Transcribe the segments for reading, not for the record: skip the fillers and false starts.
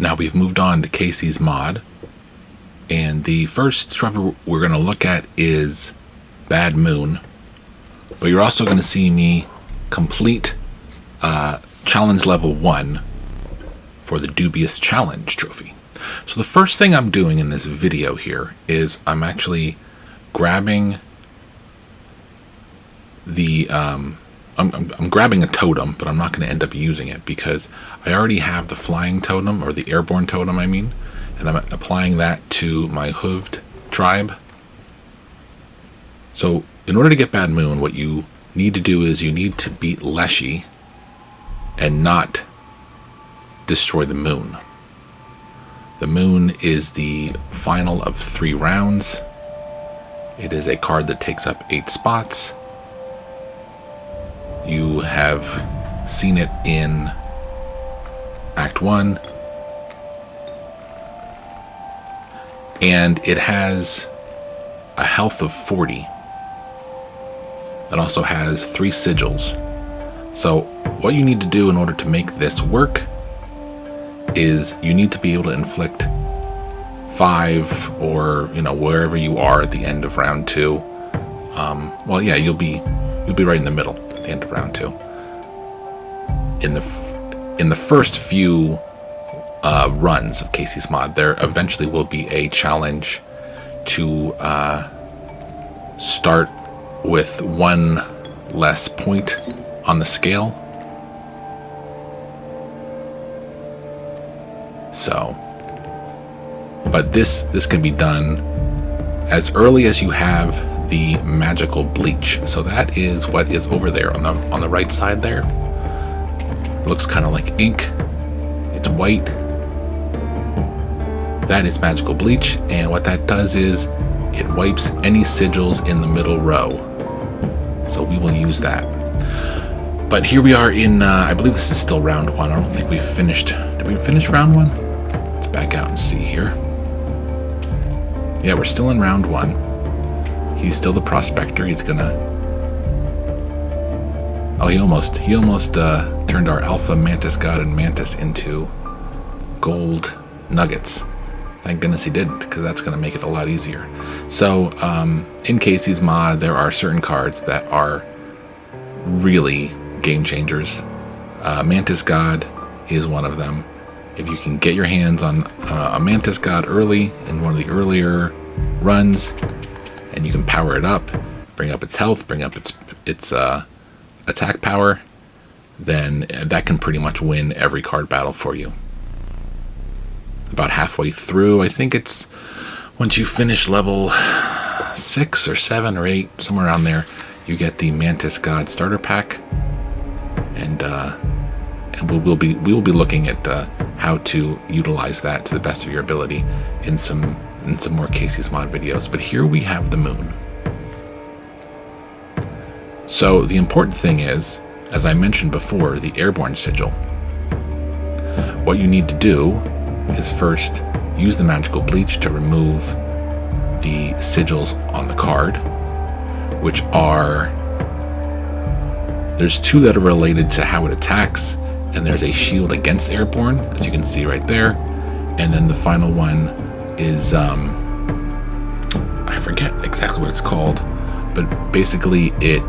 Now we've moved on to Kaycee's mod, and the first trophy we're going to look at is Bad Moon. But you're also going to see me complete challenge level 1 for the Dubious Challenge trophy. So the first thing I'm doing in this video here is I'm actually grabbing the I'm grabbing a totem, but I'm not going to end up using it because I already have the flying totem, or the airborne totem I mean, and I'm applying that to my hooved tribe. So in order to get Bad Moon, what you need to do is you need to beat Leshy and not destroy the moon. The moon is the final of 3 rounds. It is a card that takes up 8 spots. You have seen it in Act 1. And it has a health of 40. It also has 3 sigils. So what you need to do in order to make this work is you need to be able to inflict 5, or wherever you are at the end of round 2. Well, yeah, you'll be right in the middle at the end of round 2. In the first few runs of Kaycee's mod, there eventually will be a challenge to start with 1 less point on the scale. So, but this can be done as early as you have the magical bleach. So that is what is over there on the right side there. It looks kind of like ink. It's white. That is magical bleach, and what that does is it wipes any sigils in the middle row. So we will use that. But here we are in, I believe this is still round 1. I don't think we've finished. Did we finish round 1? Let's back out and see here. Yeah, we're still in round 1. He's still the prospector. He's gonna... Oh, he almost turned our alpha Mantis God and Mantis into gold nuggets. Thank goodness he didn't, because that's going to make it a lot easier. So, in Kaycee's mod, there are certain cards that are really game changers. Mantis God is one of them. If you can get your hands on a Mantis God early, in one of the earlier runs, and you can power it up, bring up its health, bring up its attack power, then that can pretty much win every card battle for you. About halfway through, I think it's once you finish level 6 or 7 or 8, somewhere around there, you get the Mantis God starter pack, and we will be looking at how to utilize that to the best of your ability in some more Kaycee's mod videos. But here we have the moon. So the important thing is, as I mentioned before, the airborne sigil. What you need to do is first use the magical bleach to remove the sigils on the card, which are, there's 2 that are related to how it attacks, and there's a shield against airborne, as you can see right there, and then the final one is I forget exactly what it's called, but basically it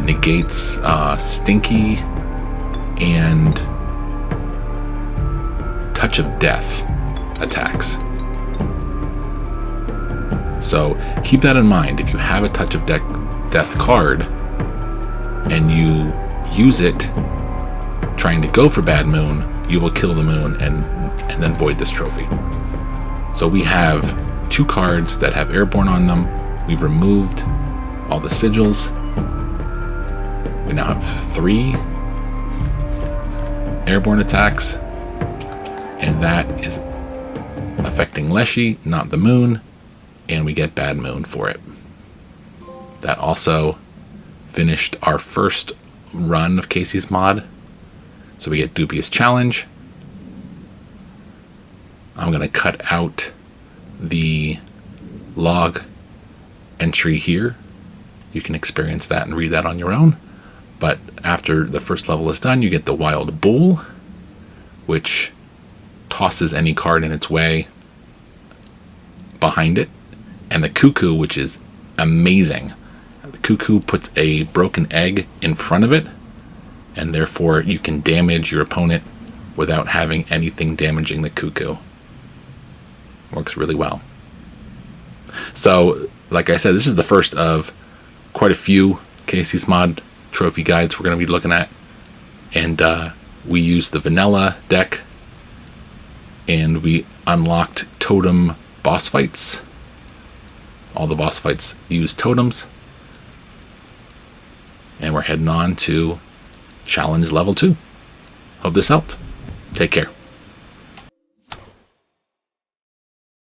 negates stinky and touch of death attacks. So keep that in mind. If you have a touch of death card and you use it trying to go for Bad Moon, you will kill the moon and then void this trophy. So we have 2 cards that have airborne on them. We've removed all the sigils. We now have 3 airborne attacks, and that is affecting Leshy, not the moon, and we get Bad Moon for it. That also finished our first run of Kaycee's mod. So we get Dubious Challenge. I'm going to cut out the log entry here. You can experience that and read that on your own. But after the first level is done, you get the Wild Bull, which tosses any card in its way behind it. And the Cuckoo, which is amazing. The Cuckoo puts a broken egg in front of it, and therefore you can damage your opponent without having anything damaging the Cuckoo. Works really well. So, like I said, this is the first of quite a few Kaycee's Mod trophy guides we're going to be looking at. And we used the vanilla deck, and we unlocked totem boss fights. All the boss fights use totems. And we're heading on to challenge level 2. Hope this helped. Take care.